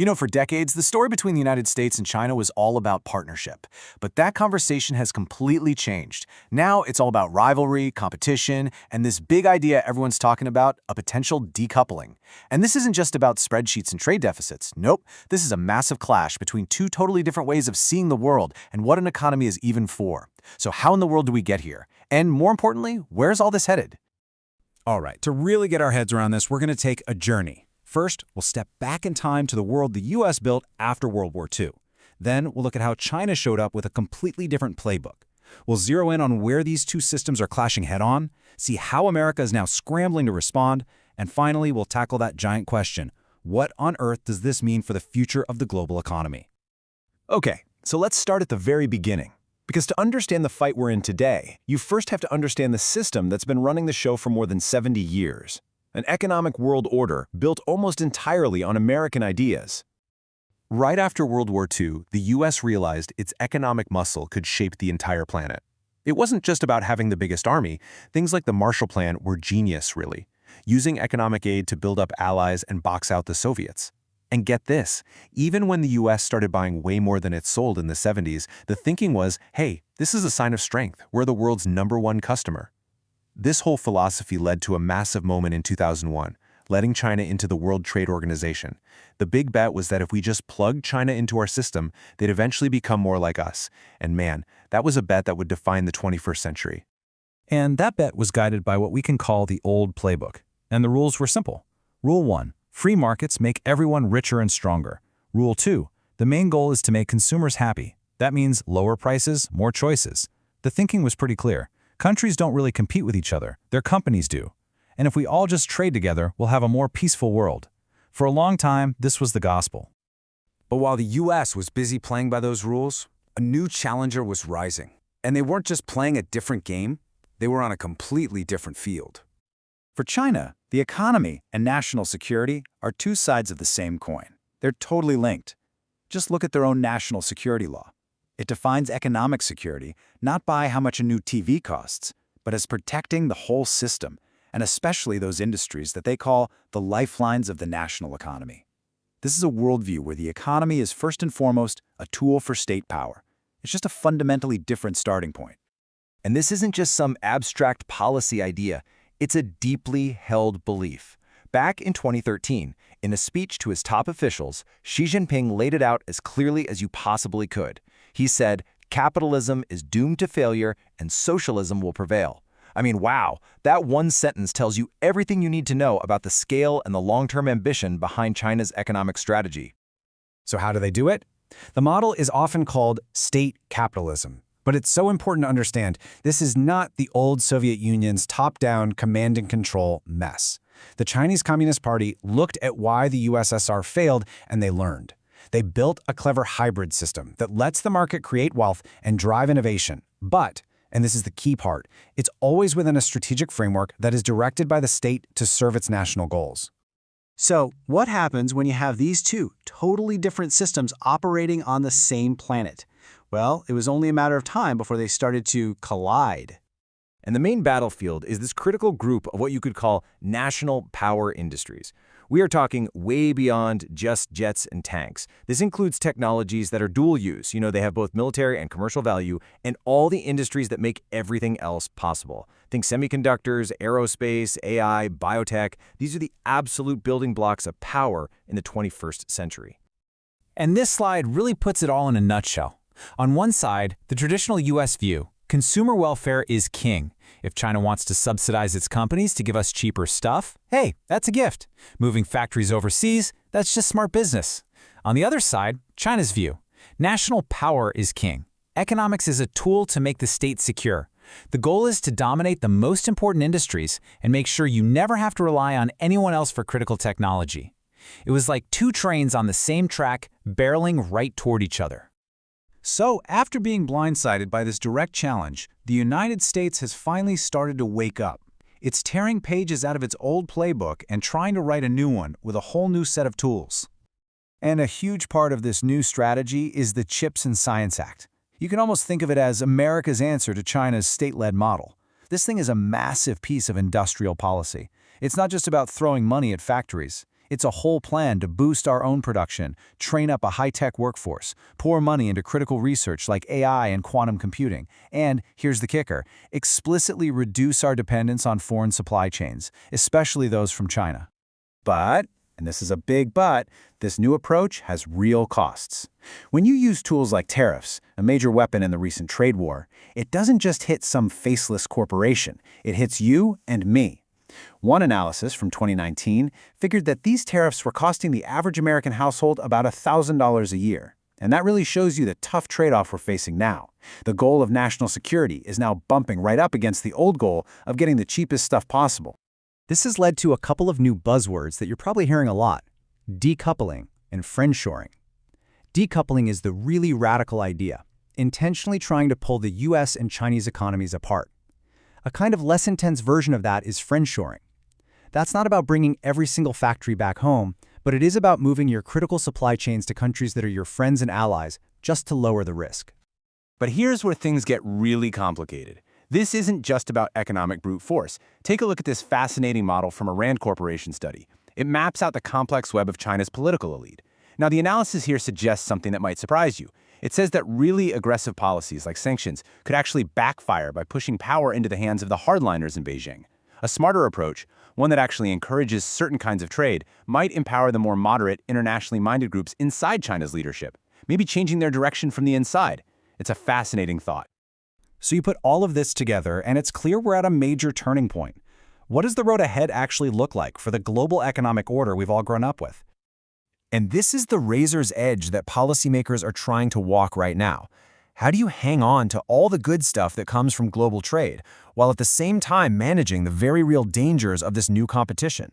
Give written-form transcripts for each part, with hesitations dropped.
For decades, the story between the United States and China was all about partnership. But that conversation has completely changed. Now it's all about rivalry, competition, and this big idea everyone's talking about, a potential decoupling. And this isn't just about spreadsheets and trade deficits. Nope, this is a massive clash between two totally different ways of seeing the world and what an economy is even for. So how in the world do we get here? And more importantly, where's all this headed? All right, to really get our heads around this, we're going to take a journey. First, we'll step back in time to the world the U.S. built after World War II. Then, we'll look at how China showed up with a completely different playbook. We'll zero in on where these two systems are clashing head-on, see how America is now scrambling to respond, and finally, we'll tackle that giant question: what on earth does this mean for the future of the global economy? Okay, so let's start at the very beginning. Because to understand the fight we're in today, you first have to understand the system that's been running the show for more than 70 years. An economic world order built almost entirely on American ideas. Right after World War II, the U.S. realized its economic muscle could shape the entire planet. It wasn't just about having the biggest army. Things like the Marshall Plan were genius, really, using economic aid to build up allies and box out the Soviets. And get this, even when the U.S. started buying way more than it sold in the 70s, the thinking was, hey, this is a sign of strength. We're the world's #1 customer. This whole philosophy led to a massive moment in 2001, letting China into the World Trade Organization. The big bet was that if we just plugged China into our system, they'd eventually become more like us. And man, that was a bet that would define the 21st century. And that bet was guided by what we can call the old playbook. And the rules were simple. Rule 1, free markets make everyone richer and stronger. Rule 2, the main goal is to make consumers happy. That means lower prices, more choices. The thinking was pretty clear. Countries don't really compete with each other, their companies do. And if we all just trade together, we'll have a more peaceful world. For a long time, this was the gospel. But while the U.S. was busy playing by those rules, a new challenger was rising. And they weren't just playing a different game, they were on a completely different field. For China, the economy and national security are two sides of the same coin. They're totally linked. Just look at their own national security law. It defines economic security not by how much a new TV costs, but as protecting the whole system, and especially those industries that they call the lifelines of the national economy. This is a worldview where the economy is first and foremost a tool for state power. It's just a fundamentally different starting point. And this isn't just some abstract policy idea. It's a deeply held belief. Back in 2013, in a speech to his top officials, Xi Jinping laid it out as clearly as you possibly could. He said, capitalism is doomed to failure and socialism will prevail. I mean, wow, that one sentence tells you everything you need to know about the scale and the long-term ambition behind China's economic strategy. So how do they do it? The model is often called state capitalism. But it's so important to understand this is not the old Soviet Union's top-down command and control mess. The Chinese Communist Party looked at why the USSR failed and they learned. They built a clever hybrid system that lets the market create wealth and drive innovation. But, and this is the key part, it's always within a strategic framework that is directed by the state to serve its national goals. So, what happens when you have these two totally different systems operating on the same planet? Well, it was only a matter of time before they started to collide. And the main battlefield is this critical group of what you could call national power industries. We are talking way beyond just jets and tanks. This includes technologies that are dual use. They have both military and commercial value, and all the industries that make everything else possible. Think semiconductors, aerospace, AI, biotech. These are the absolute building blocks of power in the 21st century. And this slide really puts it all in a nutshell. On one side, the traditional U.S. view, consumer welfare is king. If China wants to subsidize its companies to give us cheaper stuff, hey, that's a gift. Moving factories overseas, that's just smart business. On the other side, China's view, national power is king. Economics is a tool to make the state secure. The goal is to dominate the most important industries and make sure you never have to rely on anyone else for critical technology. It was like two trains on the same track, barreling right toward each other. So, after being blindsided by this direct challenge, the United States has finally started to wake up. It's tearing pages out of its old playbook and trying to write a new one with a whole new set of tools. And a huge part of this new strategy is the Chips and Science Act. You can almost think of it as America's answer to China's state-led model. This thing is a massive piece of industrial policy. It's not just about throwing money at factories. It's a whole plan to boost our own production, train up a high-tech workforce, pour money into critical research like AI and quantum computing, and, here's the kicker, explicitly reduce our dependence on foreign supply chains, especially those from China. But, and this is a big but, this new approach has real costs. When you use tools like tariffs, a major weapon in the recent trade war, it doesn't just hit some faceless corporation, it hits you and me. One analysis from 2019 figured that these tariffs were costing the average American household about $1,000 a year. And that really shows you the tough trade-off we're facing now. The goal of national security is now bumping right up against the old goal of getting the cheapest stuff possible. This has led to a couple of new buzzwords that you're probably hearing a lot: decoupling and friendshoring. Decoupling is the really radical idea, intentionally trying to pull the US and Chinese economies apart. A kind of less intense version of that is friendshoring. That's not about bringing every single factory back home, but it is about moving your critical supply chains to countries that are your friends and allies, just to lower the risk. But here's where things get really complicated. This isn't just about economic brute force. Take a look at this fascinating model from a Rand Corporation study. It maps out the complex web of China's political elite. Now, the analysis here suggests something that might surprise you. It says that really aggressive policies like sanctions could actually backfire by pushing power into the hands of the hardliners in Beijing. A smarter approach, one that actually encourages certain kinds of trade, might empower the more moderate, internationally minded groups inside China's leadership, maybe changing their direction from the inside. It's a fascinating thought. So you put all of this together, and it's clear we're at a major turning point. What does the road ahead actually look like for the global economic order we've all grown up with? And this is the razor's edge that policymakers are trying to walk right now. How do you hang on to all the good stuff that comes from global trade, while at the same time managing the very real dangers of this new competition?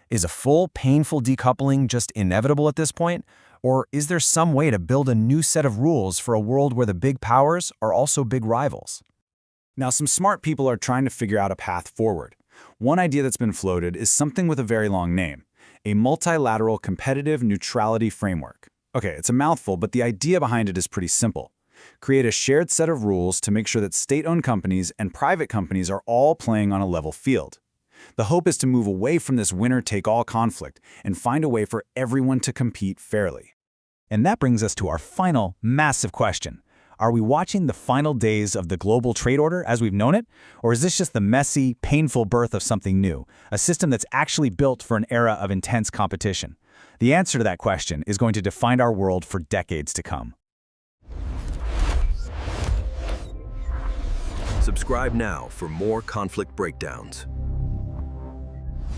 Is a full, painful decoupling just inevitable at this point? Or is there some way to build a new set of rules for a world where the big powers are also big rivals? Now, some smart people are trying to figure out a path forward. One idea that's been floated is something with a very long name: a multilateral competitive neutrality framework. Okay, it's a mouthful, but the idea behind it is pretty simple. Create a shared set of rules to make sure that state-owned companies and private companies are all playing on a level field. The hope is to move away from this winner-take-all conflict and find a way for everyone to compete fairly. And that brings us to our final, massive question. Are we watching the final days of the global trade order as we've known it? Or is this just the messy, painful birth of something new, a system that's actually built for an era of intense competition? The answer to that question is going to define our world for decades to come. Subscribe now for more conflict breakdowns.